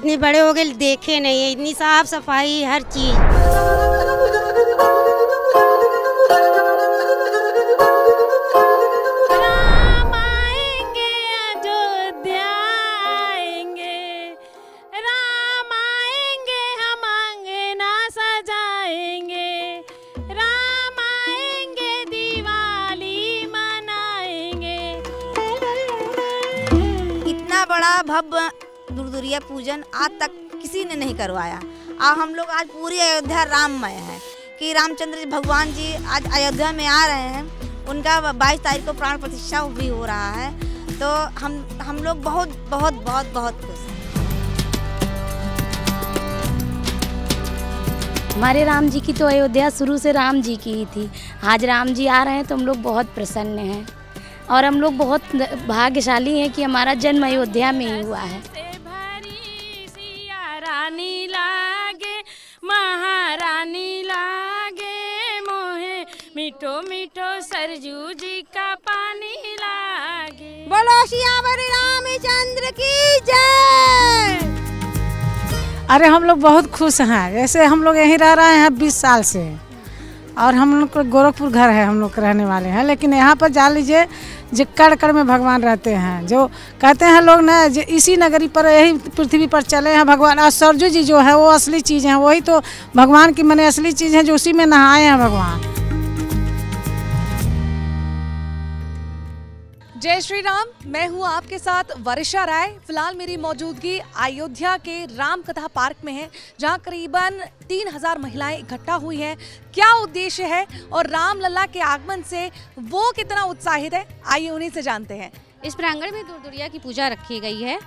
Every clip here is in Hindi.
इतने बड़े हो गए देखे नहीं है, इतनी साफ सफाई हर चीज। राम आएंगे अयोध्या आएंगे, राम आएंगे हम अंगना सजाएंगे, राम आएंगे दिवाली मनाएंगे। इतना बड़ा भव्य दुर्दुरिया पूजन आज तक किसी ने नहीं करवाया। और हम लोग आज पूरी अयोध्या राममय है कि रामचंद्र जी भगवान जी आज अयोध्या में आ रहे हैं। उनका 22 तारीख को प्राण प्रतिष्ठा भी हो रहा है, तो हम लोग बहुत बहुत बहुत बहुत खुश हैं। हमारे राम जी की तो अयोध्या शुरू से राम जी की ही थी। आज राम जी आ रहे हैं तो हम लोग बहुत प्रसन्न हैं और हम लोग बहुत भाग्यशाली हैं कि हमारा जन्म अयोध्या में ही हुआ है। रानी लागे महारानी लागे मोहे, मीठो मीठो सरजू जी का पानी लागे। बोलो सियावर रामचंद्र की जय। अरे हम लोग बहुत खुश हैं। जैसे हम लोग यहीं रह रहे हैं 20 साल से और हम लोग को गोरखपुर घर है, हम लोग रहने वाले हैं। लेकिन यहाँ पर जान लीजिए जो कड़ कड़ में भगवान रहते हैं, जो कहते हैं लोग ना जो इसी नगरी पर यही पृथ्वी पर चले हैं भगवान। और सरजू जी जो है वो असली चीज़ है, वही तो भगवान की मने असली चीज़ है, जो उसी में नहाए हैं भगवान। जय श्री राम। मैं हूं आपके साथ वर्षा राय। फिलहाल मेरी मौजूदगी अयोध्या के राम कथा पार्क में है, जहां करीबन 3000 महिलाएं इकट्ठा हुई हैं। क्या उद्देश्य है और राम लल्ला के आगमन से वो कितना उत्साहित है, आइए उन्हीं से जानते हैं। इस प्रांगण में दुर्दुरिया की पूजा रखी गई है।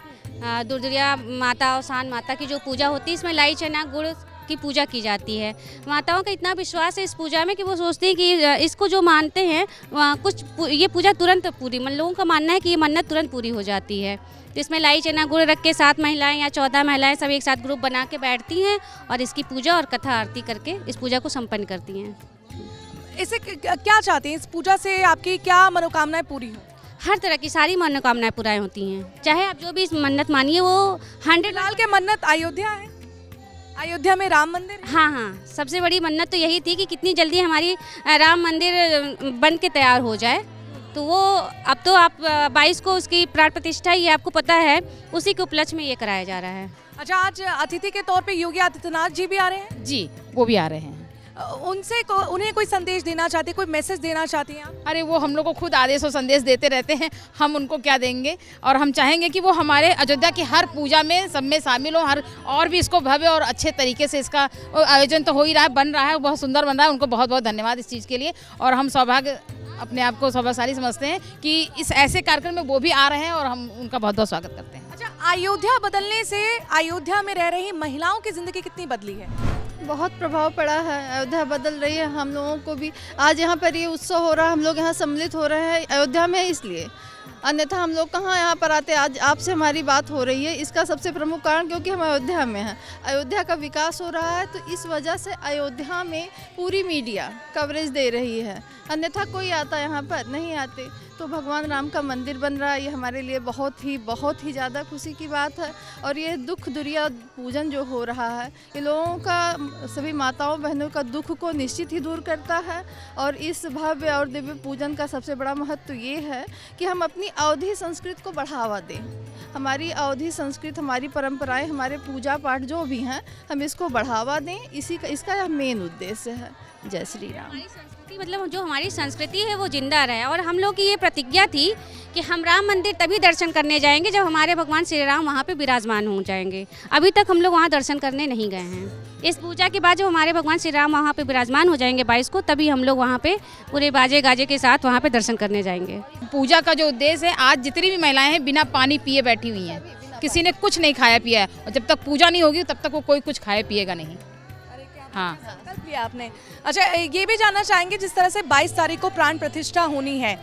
दुर्दुरिया माता और सान माता की जो पूजा होती है, इसमें लाई चना गुड़ की पूजा की जाती है। माताओं का इतना विश्वास है इस पूजा में कि वो सोचती हैं कि इसको जो मानते हैं कुछ ये पूजा तुरंत पूरी, लोगों का मानना है कि ये मन्नत तुरंत पूरी हो जाती है। तो इसमें लाई चना गुड़ रख के 7 महिलाएं या 14 महिलाएं सब एक साथ ग्रुप बना के बैठती हैं और इसकी पूजा और कथा आरती करके इस पूजा को संपन्न करती हैं। इसे क्या चाहती हैं, इस पूजा से आपकी क्या मनोकामनाएं पूरी हो? हर तरह की सारी मनोकामनाएं पूरी होती हैं, चाहे आप जो भी इस मन्नत मानिए वो 100 लाल के मन्नत अयोध्या है, अयोध्या में राम मंदिर। हाँ, सबसे बड़ी मन्नत तो यही थी कि कितनी जल्दी हमारी राम मंदिर बन के तैयार हो जाए। तो वो अब तो आप 22 को उसकी प्राण प्रतिष्ठा, ये आपको पता है, उसी के उपलक्ष्य में ये कराया जा रहा है। अच्छा, आज अतिथि के तौर पे योगी आदित्यनाथ जी भी आ रहे हैं? जी, वो भी आ रहे हैं। उन्हें कोई संदेश देना चाहते, कोई मैसेज देना चाहती हैं? अरे वो हम लोग को खुद आदेश और संदेश देते रहते हैं, हम उनको क्या देंगे। और हम चाहेंगे कि वो हमारे अयोध्या की हर पूजा में सब में शामिल हो, हर और भी इसको भव्य और अच्छे तरीके से इसका आयोजन तो हो ही रहा है, बन रहा है, बहुत सुंदर बन रहा है। उनको बहुत बहुत धन्यवाद इस चीज़ के लिए। और हम सौभाग्य अपने आप को सौभाग्यशाली समझते हैं कि इस ऐसे कार्यक्रम में वो भी आ रहे हैं और हम उनका बहुत बहुत स्वागत करते हैं। अच्छा, अयोध्या बदलने से अयोध्या में रह रही महिलाओं की जिंदगी कितनी बदली है? बहुत प्रभाव पड़ा है, अयोध्या बदल रही है। हम लोगों को भी आज यहाँ पर ये उत्सव हो रहा है, हम लोग यहाँ सम्मिलित हो रहे हैं अयोध्या में इसलिए, अन्यथा हम लोग कहाँ यहाँ पर आते। आज आपसे हमारी बात हो रही है, इसका सबसे प्रमुख कारण क्योंकि हम अयोध्या में हैं, अयोध्या का विकास हो रहा है, तो इस वजह से अयोध्या में पूरी मीडिया कवरेज दे रही है, अन्यथा कोई आता यहाँ पर नहीं आते। तो भगवान राम का मंदिर बन रहा है, ये हमारे लिए बहुत ही ज़्यादा खुशी की बात है। और ये दुख दुरिया पूजन जो हो रहा है, ये लोगों का, सभी माताओं बहनों का दुख को निश्चित ही दूर करता है। और इस भव्य और दिव्य पूजन का सबसे बड़ा महत्व ये है कि हम अपनी अवधी संस्कृति को बढ़ावा दें। हमारी अवधी संस्कृति, हमारी परंपराएं, हमारे पूजा पाठ जो भी हैं, हम इसको बढ़ावा दें, इसका यह मेन उद्देश्य है। जय श्री राम। मतलब जो हमारी संस्कृति है वो जिंदा रहे। और हम लोग की ये प्रतिज्ञा थी कि हम राम मंदिर तभी दर्शन करने जाएंगे जब हमारे भगवान श्री राम वहाँ पे विराजमान हो जाएंगे। अभी तक हम लोग वहाँ दर्शन करने नहीं गए हैं। इस पूजा के बाद जब हमारे भगवान श्री राम वहाँ पे विराजमान हो जाएंगे 22 को, तभी हम लोग वहाँ पे पूरे बाजे गाजे के साथ वहाँ पे दर्शन करने जाएंगे। पूजा का जो उद्देश्य है, आज जितनी भी महिलाएं हैं बिना पानी पिए बैठी हुई हैं, किसी ने कुछ नहीं खाया पिया है, और जब तक पूजा नहीं होगी तब तक वो कोई कुछ खाए पिएगा नहीं। हाँ, संकल्प लिया आपने। अच्छा, ये भी जानना चाहेंगे, जिस तरह से 22 तारीख को प्राण प्रतिष्ठा होनी है,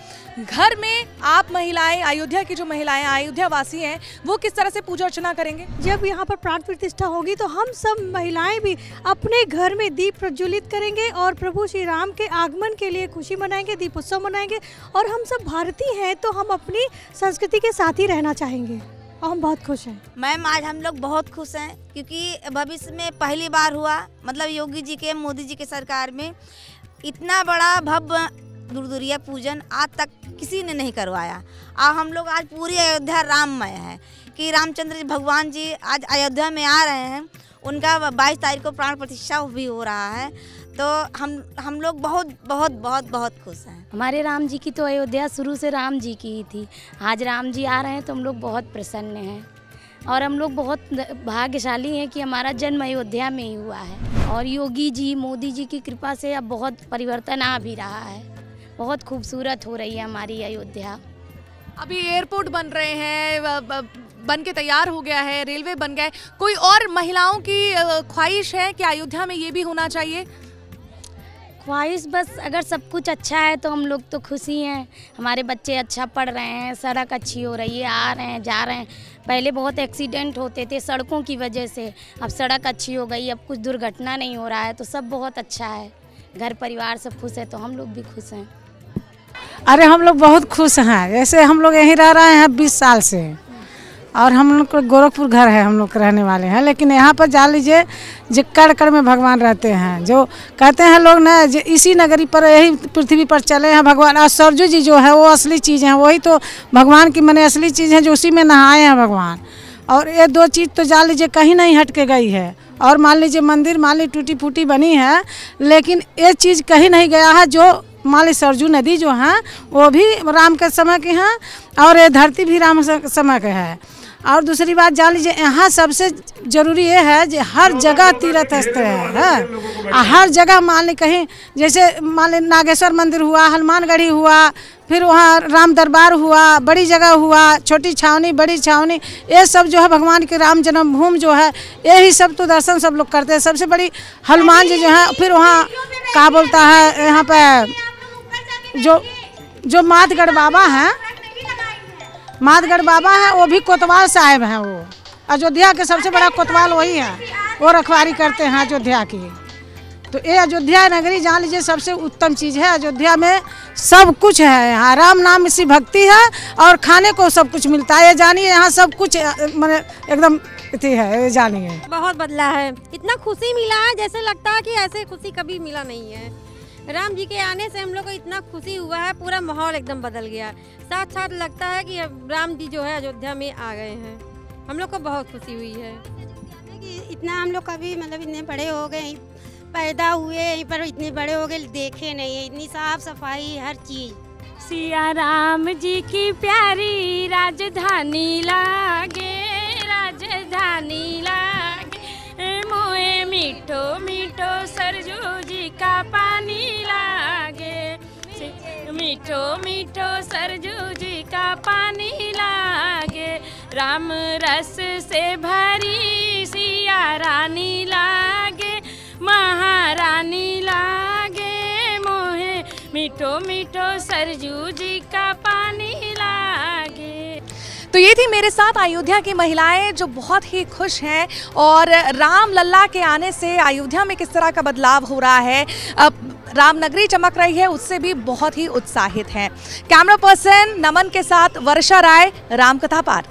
घर में आप महिलाएं, अयोध्या की जो महिलाएं अयोध्या वासी हैं, वो किस तरह से पूजा अर्चना करेंगे? जब यहाँ पर प्राण प्रतिष्ठा होगी तो हम सब महिलाएं भी अपने घर में दीप प्रज्वलित करेंगे और प्रभु श्री राम के आगमन के लिए खुशी मनाएंगे, दीपोत्सव मनाएंगे। और हम सब भारतीय हैं तो हम अपनी संस्कृति के साथ ही रहना चाहेंगे और हम बहुत खुश हैं। मैम आज हम लोग बहुत खुश हैं क्योंकि भविष्य में पहली बार हुआ, मतलब योगी जी के, मोदी जी के सरकार में इतना बड़ा भव्य दुर्दुरिया पूजन आज तक किसी ने नहीं करवाया। और हम लोग आज पूरी अयोध्या राममय है कि रामचंद्र जी भगवान जी आज अयोध्या में आ रहे हैं। उनका 22 तारीख को प्राण प्रतिष्ठा भी हो रहा है, तो हम लोग बहुत बहुत बहुत बहुत खुश हैं। हमारे राम जी की तो अयोध्या शुरू से राम जी की ही थी। आज राम जी आ रहे हैं तो हम लोग बहुत प्रसन्न हैं और हम लोग बहुत भाग्यशाली हैं कि हमारा जन्म अयोध्या में ही हुआ है। और योगी जी, मोदी जी की कृपा से अब बहुत परिवर्तन आ भी रहा है, बहुत खूबसूरत हो रही है हमारी अयोध्या। अभी एयरपोर्ट बन रहे हैं, बन के तैयार हो गया है, रेलवे बन गया है। कोई और महिलाओं की ख्वाहिश है कि अयोध्या में ये भी होना चाहिए? ख्वाहिश बस अगर सब कुछ अच्छा है तो हम लोग तो खुश ही हैं। हमारे बच्चे अच्छा पढ़ रहे हैं, सड़क अच्छी हो रही है, आ रहे हैं जा रहे हैं। पहले बहुत एक्सीडेंट होते थे सड़कों की वजह से, अब सड़क अच्छी हो गई, अब कुछ दुर्घटना नहीं हो रहा है, तो सब बहुत अच्छा है। घर परिवार सब खुश है तो हम लोग भी खुश हैं। अरे हम लोग बहुत खुश हैं। जैसे हम लोग यहीं रह रहे हैं 20 साल से, और हम लोग को गोरखपुर घर है, हम लोग रहने वाले हैं। लेकिन यहाँ पर जान लीजिए जो कड़ कड़ में भगवान रहते हैं, जो कहते हैं लोग ना, इसी नगरी पर, यही पृथ्वी पर चले हैं भगवान। और सरजू जी जो है वो असली चीज़ है, वही तो भगवान की मने असली चीज़ है, जो उसी में नहाए हैं भगवान। और ये दो चीज़ तो जान लीजिए कहीं नहीं हट के गई है। और मान लीजिए मंदिर मान ली टूटी फूटी बनी है, लेकिन ये चीज़ कहीं नहीं गया है। जो मान ली सरजू नदी जो है वो भी राम के समय की है, और ये धरती भी राम समय के है। और दूसरी बात जान लीजिए यहाँ सबसे ज़रूरी ये है कि हर जगह तीर्थ स्थल है। हर जगह मान ली कहीं, जैसे मान ली नागेश्वर मंदिर हुआ, हनुमानगढ़ी हुआ, फिर वहाँ राम दरबार हुआ, बड़ी जगह हुआ, छोटी छावनी, बड़ी छावनी, ये सब जो है भगवान के राम जन्मभूमि जो है, यही सब तो दर्शन सब लोग करते हैं। सबसे बड़ी हनुमान जी जो है, फिर वहाँ क्या बोलता है, यहाँ पे जो मातगढ़ बाबा हैं, मातगढ़ बाबा हैं, वो भी कोतवाल साहब हैं। वो अयोध्या के सबसे बड़ा कोतवाल वही है, वो रखवारी करते हैं अयोध्या की। तो ये अयोध्या नगरी जान लीजिए सबसे उत्तम चीज़ है। अयोध्या में सब कुछ है, यहाँ राम नाम इसी भक्ति है, और खाने को सब कुछ मिलता है। ये जानिए यहाँ सब कुछ मैंने एकदम है, ये जानिए। बहुत बदला है, इतना खुशी मिला है जैसे लगता है कि ऐसे खुशी कभी मिला नहीं है। राम जी के आने से हम लोग को इतना खुशी हुआ है, पूरा माहौल एकदम बदल गया। साथ साथ लगता है कि अब राम जी जो है अयोध्या में आ गए हैं, हम लोग को बहुत खुशी हुई है। इतना हम लोग कभी मतलब इतने बड़े हो गए, पैदा हुए यहीं पर, इतने बड़े हो गए देखे नहीं है, इतनी साफ सफाई हर चीज़। सिया राम जी की प्यारी राजधानी लागे, राजधानी लागे, मोए मीठो मीठो सरजू जी का पानी लागे, मीठो मीठो सरजू जी का पानी लागे, राम रस से भरी सिया रानी लागे, महारानी लागे, मोहे मीठो मीठो सरजू जी का पानी लागे। तो ये थी मेरे साथ अयोध्या की महिलाएं जो बहुत ही खुश हैं, और राम लल्ला के आने से अयोध्या में किस तरह का बदलाव हो रहा है, अब रामनगरी चमक रही है, उससे भी बहुत ही उत्साहित हैं। कैमरा पर्सन नमन के साथ वर्षा राय, रामकथा पार्क।